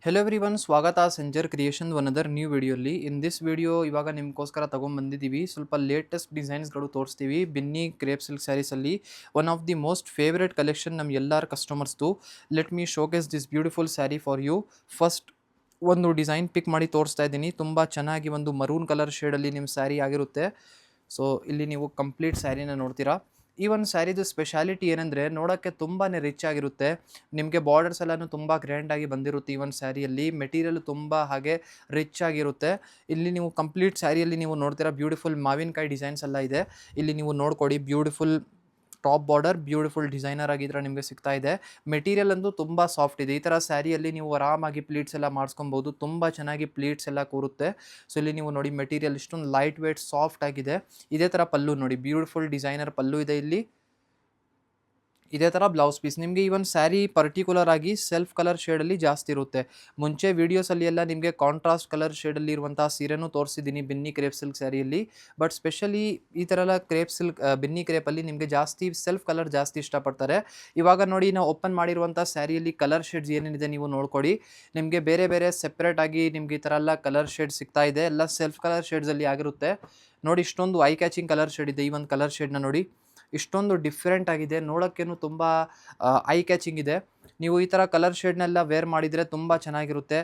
Hello everyone, ಸ್ವಾಗತ Sanjar creation ಒನದರ್ new ವಿಡಿಯೋಲಿ. In this video ಇವಾಗ ನಿಮಗೋಸ್ಕರ ತೊಗೊಂಬಂದಿದ್ದೀವಿ. ಸ್ವಲ್ಪ ಲೇಟೆಸ್ಟ್ ಡಿಸೈನ್ಸ್ಗಳು ತೋರಿಸ್ತೀವಿ ಬಿನ್ನಿ ಕ್ರೇಪ್ ಸಿಲ್ಕ್ ಸ್ಯಾರೀಸಲ್ಲಿ. One of the most favourite collection ನಮ್ಮ ಎಲ್ಲರ ಕಸ್ಟಮರ್ಸ್ದು. Let me showcase this beautiful saree for you. First ಒಂದು ಡಿಸೈನ್ ಪಿಕ್ ಮಾಡಿ ತೋರಿಸ್ತಾ ಇದ್ದೀನಿ. ತುಂಬ ಚೆನ್ನಾಗಿ ಒಂದು ಮರೂನ್ ಕಲರ್ ಶೇಡಲ್ಲಿ ನಿಮ್ಮ ಸ್ಯಾರಿ ಆಗಿರುತ್ತೆ. ಸೊ ಇಲ್ಲಿ ನೀವು ಕಂಪ್ಲೀಟ್ ಸ್ಯಾರಿನ ನೋಡ್ತೀರಾ. ಈ ಒಂದು ಸ್ಯಾರಿದು ಸ್ಪೆಷಾಲಿಟಿ ಏನಂದರೆ, ನೋಡೋಕ್ಕೆ ತುಂಬಾ ರಿಚ್ ಆಗಿರುತ್ತೆ. ನಿಮಗೆ ಬಾರ್ಡರ್ಸ್ ಎಲ್ಲನೂ ತುಂಬ ಗ್ರ್ಯಾಂಡಾಗಿ ಬಂದಿರುತ್ತೆ. ಈ ಒಂದು ಸ್ಯಾರಿಯಲ್ಲಿ ಮೆಟೀರಿಯಲ್ ತುಂಬ ಹಾಗೆ ರಿಚ್ ಆಗಿರುತ್ತೆ. ಇಲ್ಲಿ ನೀವು ಕಂಪ್ಲೀಟ್ ಸ್ಯಾರಿಯಲ್ಲಿ ನೀವು ನೋಡ್ತೀರಾ ಬ್ಯೂಟಿಫುಲ್ ಮಾವಿನಕಾಯಿ ಡಿಸೈನ್ಸ್ ಎಲ್ಲ ಇದೆ. ಇಲ್ಲಿ ನೀವು ನೋಡ್ಕೊಡಿ, beautiful top border, beautiful designer ಆಗಿದ್ರೆ ನಿಮಗೆ ಸಿಗ್ತಾ ಇದೆ. ಮೆಟೀರಿಯಲ್ ಅಂತೂ ತುಂಬ ಸಾಫ್ಟ್ ಇದೆ. ಈ ಥರ ಸ್ಯಾರಿಯಲ್ಲಿ ನೀವು ಆರಾಮಾಗಿ ಪ್ಲೀಟ್ಸ್ ಎಲ್ಲ ಮಾಡಿಸ್ಕೊಬೋದು. ತುಂಬ ಚೆನ್ನಾಗಿ ಪ್ಲೀಟ್ಸ್ ಎಲ್ಲ ಕೂರುತ್ತೆ. ಸೊ ಇಲ್ಲಿ ನೀವು ನೋಡಿ, ಮೆಟೀರಿಯಲ್ ಇಷ್ಟೊಂದು ಲೈಟ್ ವೇಟ್ ಸಾಫ್ಟ್ ಆಗಿದೆ. ಇದೇ ಥರ ಪಲ್ಲು ನೋಡಿ, ಬ್ಯೂಟಿಫುಲ್ ಡಿಸೈನರ್ ಪಲ್ಲು ಇದೆ ಇಲ್ಲಿ. ಇದೇ ಥರ ಬ್ಲೌಸ್ ಪೀಸ್. ನಿಮಗೆ ಈ ಒಂದು ಸ್ಯಾರಿ ಪರ್ಟಿಕ್ಯುಲರ್ ಆಗಿ ಸೆಲ್ಫ್ ಕಲರ್ ಶೇಡಲ್ಲಿ ಜಾಸ್ತಿ ಇರುತ್ತೆ. ಮುಂಚೆ ವೀಡಿಯೋಸಲ್ಲಿ ಎಲ್ಲ ನಿಮಗೆ ಕಾಂಟ್ರಾಸ್ಟ್ ಕಲರ್ ಶೇಡಲ್ಲಿ ಇರುವಂಥ ಸೀರೆನೂ ತೋರಿಸಿದ್ದೀನಿ ಬಿನ್ನಿ ಕ್ರೇಪ್ ಸಿಲ್ಕ್ ಸ್ಯಾರಿಯಲ್ಲಿ. ಬಟ್ ಸ್ಪೆಷಲಿ ಈ ಥರ ಎಲ್ಲ ಕ್ರೇಪ್ ಸಿಲ್ಕ್ ಬಿನ್ನಿ ಕ್ರೇಪಲ್ಲಿ ನಿಮಗೆ ಜಾಸ್ತಿ ಸೆಲ್ಫ್ ಕಲರ್ ಜಾಸ್ತಿ ಇಷ್ಟಪಡ್ತಾರೆ. ಇವಾಗ ನೋಡಿ, ನಾವು ಓಪನ್ ಮಾಡಿರುವಂಥ ಸ್ಯಾರಿಯಲ್ಲಿ ಕಲರ್ ಶೇಡ್ಸ್ ಏನೇನಿದೆ ನೀವು ನೋಡ್ಕೊಡಿ. ನಿಮಗೆ ಬೇರೆ ಬೇರೆ ಸೆಪ್ರೇಟ್ ಆಗಿ ನಿಮಗೆ ಈ ಥರ ಎಲ್ಲ ಕಲರ್ ಶೇಡ್ ಸಿಗ್ತಾ ಇದೆ. ಎಲ್ಲ ಸೆಲ್ಫ್ ಕಲರ್ ಶೇಡ್ಸಲ್ಲಿ ಆಗಿರುತ್ತೆ. ನೋಡಿ, ಇಷ್ಟೊಂದು ಐ ಕ್ಯಾಚಿಂಗ್ ಕಲರ್ ಶೇಡ್ ಇದೆ. ಈ ಒಂದು ಕಲರ್ ಶೇಡ್ನ ನೋಡಿ, ಇಷ್ಟೊಂದು ಡಿಫ್ರೆಂಟ್ ಆಗಿದೆ. ನೋಡೋಕ್ಕೇನು ತುಂಬ ಐ ಕ್ಯಾಚಿಂಗ್ ಇದೆ. ನೀವು ಈ ಥರ ಕಲರ್ ಶೇಡ್ನೆಲ್ಲ ವೇರ್ ಮಾಡಿದರೆ ತುಂಬ ಚೆನ್ನಾಗಿರುತ್ತೆ.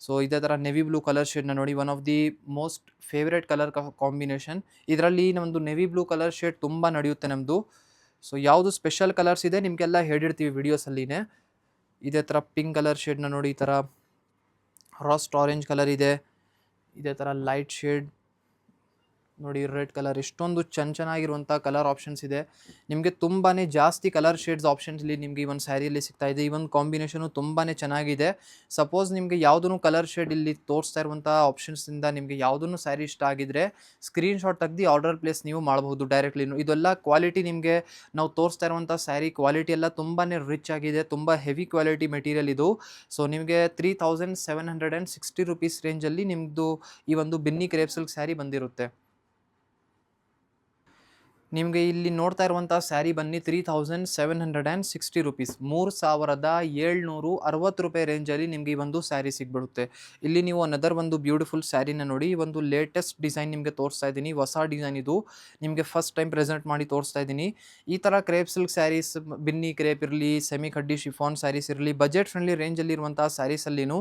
ಸೊ ಇದೇ ಥರ ನೆವಿ ಬ್ಲೂ ಕಲರ್ ಶೇಡ್ನ ನೋಡಿ, one of the most favourite colour combination. ಇದರಲ್ಲಿ ನಮ್ಮದು ನೆವಿ ಬ್ಲೂ ಕಲರ್ ಶೇಡ್ ತುಂಬ ನಡೆಯುತ್ತೆ ನಮ್ಮದು. ಸೊ ಯಾವುದು ಸ್ಪೆಷಲ್ ಕಲರ್ಸ್ ಇದೆ ನಿಮಗೆಲ್ಲ ಹೇಳಿರ್ತೀವಿ ವಿಡಿಯೋಸಲ್ಲಿನೇ. ಇದೇ ಥರ ಪಿಂಕ್ ಕಲರ್ ಶೇಡ್ನ ನೋಡಿ, ಈ ಥರ ರಾಸ್ಟ್ ಆರೆಂಜ್ ಕಲರ್ ಇದೆ. ಇದೇ ಥರ ಲೈಟ್ ಶೇಡ್ ನೋಡಿ, ರೆಡ್ ಕಲರ್. ಇಷ್ಟೊಂದು ಚೆನ್ನಾಗಿರುವಂಥ ಕಲರ್ ಆಪ್ಷನ್ಸ್ ಇದೆ. ನಿಮಗೆ ತುಂಬಾ ಜಾಸ್ತಿ ಕಲರ್ ಶೇಡ್ಸ್ ಆಪ್ಷನ್ಸ್ ಇಲ್ಲಿ ನಿಮಗೆ ಈ ಒಂದು ಸ್ಯಾರಿಯಲ್ಲಿ ಸಿಗ್ತಾ ಇದೆ. ಈ ಒಂದು ಕಾಂಬಿನೇಷನು ತುಂಬಾ ಚೆನ್ನಾಗಿದೆ. ಸಪೋಸ್ ನಿಮಗೆ ಯಾವುದೂ ಕಲರ್ ಶೇಡ್ ಇಲ್ಲಿ ತೋರಿಸ್ತಾ ಇರುವಂಥ ಆಪ್ಷನ್ಸಿಂದ ನಿಮಗೆ ಯಾವುದೂ ಸ್ಯಾರಿ ಇಷ್ಟ ಆಗಿದ್ರೆ ಸ್ಕ್ರೀನ್ಶಾಟ್ ತೆಗೆದು ಆರ್ಡರ್ ಪ್ಲೇಸ್ ನೀವು ಮಾಡಬಹುದು ಡೈರೆಕ್ಟ್ಲಿ. ಇದೆಲ್ಲ ಕ್ವಾಲಿಟಿ ನಿಮಗೆ ನಾವು ತೋರಿಸ್ತಾ ಇರುವಂಥ ಸ್ಯಾರಿ ಕ್ವಾಲಿಟಿ ಎಲ್ಲ ತುಂಬಾ ರಿಚ್ ಆಗಿದೆ. ತುಂಬ ಹೆವಿ ಕ್ವಾಲಿಟಿ ಮೆಟೀರಿಯಲ್ ಇದು. ಸೊ ನಿಮಗೆ 3760 ರುಪೀಸ್ ರೇಂಜಲ್ಲಿ ನಿಮ್ಮದು ಈ ಒಂದು ಬಿನ್ನಿ ಕ್ರೇಪ್ ಸಿಲ್ಕ್ ಸ್ಯಾರಿ ಬಂದಿರುತ್ತೆ. ನಿಮಗೆ ಇಲ್ಲಿ ನೋಡ್ತಾ ಇರುವಂಥ ಸ್ಯಾರಿ ಬನ್ನಿ 3760 ರುಪೀಸ್, 3760 ರೂಪಾಯಿ ರೇಂಜಲ್ಲಿ ನಿಮಗೆ ಈ ಒಂದು ಸ್ಯಾರಿ ಸಿಗ್ಬಿಡುತ್ತೆ. ಇಲ್ಲಿ ನೀವು ಅನದರ್ ಒಂದು ಬ್ಯೂಟಿಫುಲ್ ಸ್ಯಾರಿನ ನೋಡಿ. ಈ ಒಂದು ಲೇಟೆಸ್ಟ್ ಡಿಸೈನ್ ನಿಮಗೆ ತೋರಿಸ್ತಾ ಇದ್ದೀನಿ. ಹೊಸ ಡಿಸೈನ್ ಇದು, ನಿಮಗೆ ಫಸ್ಟ್ ಟೈಮ್ ಪ್ರೆಸೆಂಟ್ ಮಾಡಿ ತೋರಿಸ್ತಾ ಇದ್ದೀನಿ. ಈ ಥರ crepe silk sarees, Binny crepe ಇರಲಿ, ಸೆಮಿ ಕಡ್ಡಿ ಶಿಫಾನ್ ಸ್ಯಾರೀಸ್ ಇರಲಿ, ಬಜೆಟ್ ಫ್ರೆಂಡ್ಲಿ ರೇಂಜಲ್ಲಿ ಇರುವಂಥ ಸ್ಯಾರೀಸಲ್ಲಿನೂ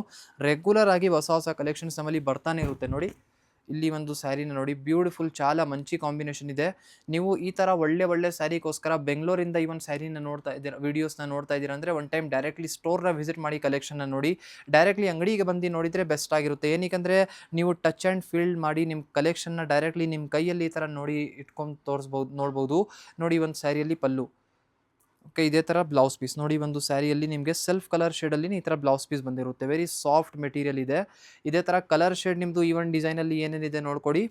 ರೆಗ್ಯುಲರ್ ಆಗಿ ಹೊಸ ಹೊಸ ಕಲೆಕ್ಷನ್ಸ್ ನಮ್ಮಲ್ಲಿ ಬರ್ತಾನೆ ಇರುತ್ತೆ. ನೋಡಿ, ಇಲ್ಲಿ ಒಂದು ಸ್ಯಾರಿನ ನೋಡಿ, ಬ್ಯೂಟಿಫುಲ್ ಚಾಲ ಮಂಚಿ ಕಾಂಬಿನೇಷನ್ ಇದೆ. ನೀವು ಈ ಥರ ಒಳ್ಳೆ ಸ್ಯಾರಿಗೋಸ್ಕರ ಬೆಂಗಳೂರಿಂದ ಈ ಒಂದು ಸ್ಯಾರಿನ ನೋಡ್ತಾ ಇದ್ದೀರಾ, ವೀಡಿಯೋಸ್ನ ನೋಡ್ತಾ ಇದ್ದೀರಾ ಅಂದರೆ ಒನ್ ಟೈಮ್ ಡೈರೆಕ್ಟ್ಲಿ ಸ್ಟೋರ್ನ ವಿಸಿಟ್ ಮಾಡಿ ಕಲೆಕ್ಷನ್ನ ನೋಡಿ. ಡೈರೆಕ್ಟ್ಲಿ ಅಂಗಡಿಗೆ ಬಂದು ನೋಡಿದರೆ ಬೆಸ್ಟ್ ಆಗಿರುತ್ತೆ. ಏನಕ್ಕೆ ನೀವು ಟಚ್ ಆ್ಯಂಡ್ ಫೀಲ್ ಮಾಡಿ ನಿಮ್ಮ ಕಲೆಕ್ಷನ್ನ ಡೈರೆಕ್ಟ್ಲಿ ನಿಮ್ಮ ಕೈಯಲ್ಲಿ ಈ ಥರ ನೋಡಿ ಇಟ್ಕೊಂಡು ನೋಡ್ಬೋದು. ನೋಡಿ, ಒಂದು ಸ್ಯಾರಿಯಲ್ಲಿ ಪಲ್ಲು, ಓಕೆ, ಇದೇ ಥರ ಬ್ಲೌಸ್ ಪೀಸ್ ನೋಡಿ. ಒಂದು ಸ್ಯಾರಿಯಲ್ಲಿ ನಿಮಗೆ ಸೆಲ್ಫ್ ಕಲರ್ ಶೇಡಲ್ಲಿ ಈ ಥರ ಬ್ಲೌಸ್ ಪೀಸ್ ಬಂದಿರುತ್ತೆ. ವೆರಿ ಸಾಫ್ಟ್ ಮೆಟೀರಿಯಲ್ ಇದೆ. ಇದೇ ಥರ ಕಲರ್ ಶೇಡ್ ನಿಮ್ಮದು ಈ ಒಂದು ಡಿಸೈನಲ್ಲಿ ಏನೇನಿದೆ ನೋಡ್ಕೊಡಿ.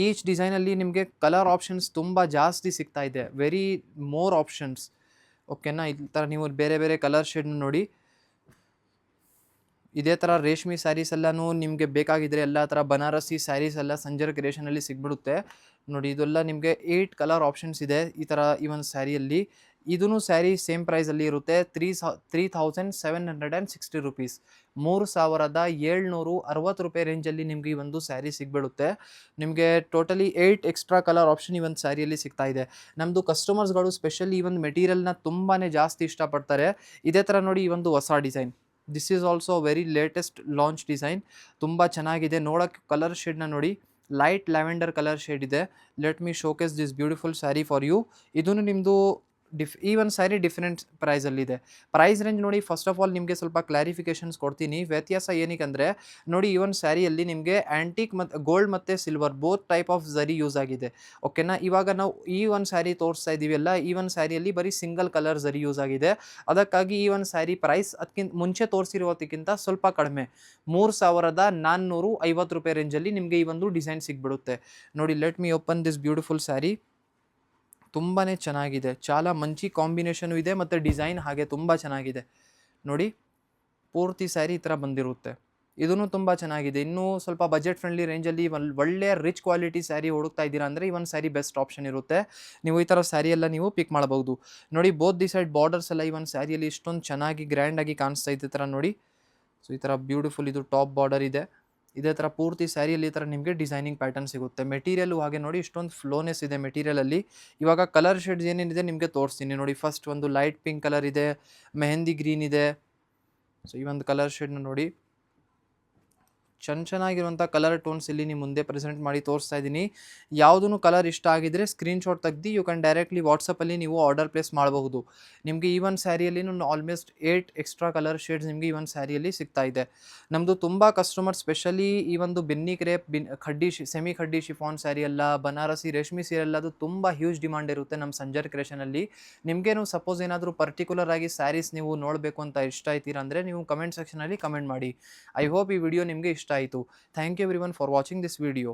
ಈಚ್ ಡಿಸೈನಲ್ಲಿ ನಿಮಗೆ ಕಲರ್ ಆಪ್ಷನ್ಸ್ ತುಂಬ ಜಾಸ್ತಿ ಸಿಗ್ತಾ ಇದೆ. ವೆರಿ ಮೋರ್ ಆಪ್ಷನ್ಸ್, ಓಕೆನಾ. ಈ ಥರ ನೀವು ಬೇರೆ ಬೇರೆ ಕಲರ್ ಶೇಡ್ನ ನೋಡಿ. ಇದೇ ಥರ ರೇಷ್ಮೆ ಸ್ಯಾರೀಸ್ ಎಲ್ಲನೂ ನಿಮಗೆ ಬೇಕಾಗಿದ್ದರೆ ಎಲ್ಲ ಥರ ಬನಾರಸಿ ಸ್ಯಾರೀಸ್ ಎಲ್ಲ ಸಂಜರ್ ಕ್ರಿಯೇಷನಲ್ಲಿ ಸಿಗ್ಬಿಡುತ್ತೆ. ನೋಡಿ, ಇದೆಲ್ಲ ನಿಮಗೆ 8 ಕಲರ್ ಆಪ್ಷನ್ಸ್ ಇದೆ ಈ ಥರ ಈ ಒಂದು ಸ್ಯಾರಿಯಲ್ಲಿ. ಇದೂ ಸ್ಯಾರಿ ಸೇಮ್ ಪ್ರೈಸಲ್ಲಿ ಇರುತ್ತೆ. 3760 ರುಪೀಸ್, 3760 ರೂಪಾಯಿ ರೇಂಜಲ್ಲಿ ನಿಮಗೆ ಈ ಒಂದು ಸ್ಯಾರಿ ಸಿಗ್ಬಿಡುತ್ತೆ. ನಿಮಗೆ ಟೋಟಲಿ 8 ಎಕ್ಸ್ಟ್ರಾ ಕಲರ್ ಆಪ್ಷನ್ ಈ ಒಂದು ಸ್ಯಾರಿಯಲ್ಲಿ ಸಿಗ್ತಾ ಇದೆ. ನಮ್ಮದು ಕಸ್ಟಮರ್ಸ್ಗಳು ಸ್ಪೆಷಲಿ ಈ ಒಂದು ಮೆಟೀರಿಯಲ್ನ ತುಂಬಾ ಜಾಸ್ತಿ ಇಷ್ಟಪಡ್ತಾರೆ. ಇದೇ ಥರ ನೋಡಿ, ಈ ಒಂದು ಹೊಸ design, this is also very latest launch design. ತುಂಬ ಚೆನ್ನಾಗಿದೆ. ನೋಡೋಕ್ಕೆ ಕಲರ್ ಶೇಡ್ನ ನೋಡಿ, ಲೈಟ್ ಲ್ಯಾವೆಂಡರ್ ಕಲರ್ ಶೇಡ್ ಇದೆ. Let me showcase this beautiful saree for you. ಇದೂ ನಿಮ್ಮದು ಈ ಒಂದು ಸ್ಯಾರಿ ಡಿಫ್ರೆಂಟ್ ಪ್ರೈಸಲ್ಲಿದೆ. ಪ್ರೈಸ್ ರೇಂಜ್ ನೋಡಿ, ಫಸ್ಟ್ ಆಫ್ ಆಲ್ ನಿಮಗೆ ಸ್ವಲ್ಪ ಕ್ಲಾರಿಫಿಕೇಷನ್ಸ್ ಕೊಡ್ತೀನಿ. ವ್ಯತ್ಯಾಸ ಏನಕ್ಕೆ ನೋಡಿ, ಈ ಒಂದು ಸ್ಯಾರಿಯಲ್ಲಿ ನಿಮಗೆ ಆ್ಯಂಟಿಕ್ ಮತ್ತು ಗೋಲ್ಡ್ ಮತ್ತು silver both type of zari use ಆಗಿದೆ, ಓಕೆನಾ. ಇವಾಗ ನಾವು ಈ ಒಂದು ಸ್ಯಾರಿ ತೋರಿಸ್ತಾ ಇದ್ದೀವಲ್ಲ, ಈ ಒಂದು ಸ್ಯಾರಿಯಲ್ಲಿ ಬರೀ ಸಿಂಗಲ್ ಕಲರ್ ಝರಿ ಯೂಸ್ ಆಗಿದೆ. ಅದಕ್ಕಾಗಿ ಈ ಒಂದು ಸ್ಯಾರಿ ಪ್ರೈಸ್ ಅದಕ್ಕಿಂತ ಮುಂಚೆ ತೋರಿಸಿರೋದಕ್ಕಿಂತ ಸ್ವಲ್ಪ ಕಡಿಮೆ, 3450 ರೂಪಾಯಿ ರೇಂಜಲ್ಲಿ ನಿಮಗೆ ಈ ಒಂದು ಡಿಸೈನ್ ಸಿಗ್ಬಿಡುತ್ತೆ. ನೋಡಿ, let me open this beautiful sari. ತುಂಬಾ ಚೆನ್ನಾಗಿದೆ. ಚಾಲ ಮಂಚಿ ಕಾಂಬಿನೇಷನು ಇದೆ ಮತ್ತು ಡಿಸೈನ್ ಹಾಗೆ ತುಂಬ ಚೆನ್ನಾಗಿದೆ. ನೋಡಿ, ಪೂರ್ತಿ ಸ್ಯಾರಿ ಈ ಥರ ಬಂದಿರುತ್ತೆ. ಇದೂ ತುಂಬ ಚೆನ್ನಾಗಿದೆ. ಇನ್ನೂ ಸ್ವಲ್ಪ ಬಜೆಟ್ ಫ್ರೆಂಡ್ಲಿ ರೇಂಜಲ್ಲಿ ಒಳ್ಳೆಯ ರಿಚ್ ಕ್ವಾಲಿಟಿ ಸ್ಯಾರಿ ಹುಡುಕ್ತಾ ಇದ್ದೀರಾ ಅಂದರೆ ಈ ಒಂದು ಸ್ಯಾರಿ ಬೆಸ್ಟ್ ಆಪ್ಷನ್ ಇರುತ್ತೆ. ನೀವು ಈ ಥರ ಸ್ಯಾರಿ ಎಲ್ಲ ನೀವು ಪಿಕ್ ಮಾಡಬಹುದು. ನೋಡಿ, ಬೋತ್ ದಿ ಸೈಡ್ ಬಾರ್ಡರ್ಸ್ ಎಲ್ಲ ಈ ಒಂದು ಸ್ಯಾರಿಯಲ್ಲಿ ಇಷ್ಟೊಂದು ಚೆನ್ನಾಗಿ ಗ್ರ್ಯಾಂಡಾಗಿ ಕಾಣಿಸ್ತಾ ಇದೆ ಥರ ನೋಡಿ. ಸೊ ಈ ಥರ ಬ್ಯೂಟಿಫುಲ್ ಇದು ಟಾಪ್ ಬಾರ್ಡರ್ ಇದೆ. ಇದೇ ಥರ ಪೂರ್ತಿ ಸ್ಯಾರಿಯಲ್ಲಿ ಈ ಥರ ನಿಮಗೆ ಡಿಸೈನಿಂಗ್ ಪ್ಯಾಟರ್ನ್ ಸಿಗುತ್ತೆ. ಮೆಟೀರಿಯಲ್ಲು ಹಾಗೆ ನೋಡಿ ಇಷ್ಟೊಂದು ಫ್ಲೋನೆಸ್ ಇದೆ ಮೆಟೀರಿಯಲಲ್ಲಿ. ಇವಾಗ ಕಲರ್ ಶೇಡ್ಸ್ ಏನೇನಿದೆ ನಿಮಗೆ ತೋರಿಸ್ತೀನಿ ನೋಡಿ. ಫಸ್ಟ್ ಒಂದು ಲೈಟ್ ಪಿಂಕ್ ಕಲರ್ ಇದೆ, ಮೆಹಂದಿ ಗ್ರೀನ್ ಇದೆ. ಸೊ ಈ ಒಂದು ಕಲರ್ ಶೇಡ್ನ ನೋಡಿ. ಚೆನ್ನಾಗಿರುವಂಥ ಕಲರ್ ಟೋನ್ಸ್ ಇಲ್ಲಿ ನಿಮ್ಮ ಮುಂದೆ ಪ್ರೆಸೆಂಟ್ ಮಾಡಿ ತೋರಿಸ್ತಾ ಇದ್ದೀನಿ. ಯಾವುದೂ ಕಲರ್ ಇಷ್ಟ ಆಗಿದ್ರೆ ಸ್ಕ್ರೀನ್‌ಶಾಟ್ ತೆಗ್ದು ಯು ಕ್ಯಾನ್ ಡೈರೆಕ್ಟ್ಲಿ ವಾಟ್ಸಪ್ಪಲ್ಲಿ ನೀವು ಆರ್ಡರ್ ಪ್ಲೇಸ್ ಮಾಡಬಹುದು. ನಿಮಗೆ ಈ ಒಂದು ಸ್ಯಾರಿಯಲ್ಲಿ ಆಲ್ಮೋಸ್ಟ್ 8 ಎಕ್ಸ್ಟ್ರಾ ಕಲರ್ ಶೇಡ್ಸ್ ನಿಮಗೆ ಈ ಒಂದು ಸ್ಯಾರಿಯಲ್ಲಿ ಸಿಗ್ತಾ ಇದೆ. ನಮ್ಮದು ತುಂಬ ಕಸ್ಟಮರ್ ಸ್ಪೆಷಲಿ ಈ ಒಂದು Benny crepe, semi khaddi chiffon sari ಎಲ್ಲ, ಬನಾರಸಿ ರೇಷ್ಮೆ ಸೀರೆ ಎಲ್ಲ ಅದು ತುಂಬ ಹ್ಯೂಜ್ ಡಿಮಾಂಡ್ ಇರುತ್ತೆ ನಮ್ಮ ಸಂಜರ್ ಕ್ರಿಯೇಷನಲ್ಲಿ. ನಿಮಗೇನು ಸಪೋಸ್ ಏನಾದರೂ ಪರ್ಟಿಕ್ಯುಲರ್ ಆಗಿ ಸ್ಯಾರೀಸ್ ನೀವು ನೋಡಬೇಕು ಅಂತ ಇಷ್ಟ ಆಯ್ತೀರಾ ಅಂದರೆ ನೀವು ಕಮೆಂಟ್ ಸೆಕ್ಷನಲ್ಲಿ ಕಮೆಂಟ್ ಮಾಡಿ. ಐ ಹೋಪ್ ಈ ವಿಡಿಯೋ ನಿಮಗೆ ಇಷ್ಟ ಆಯಿತು. Thank you everyone for watching this video.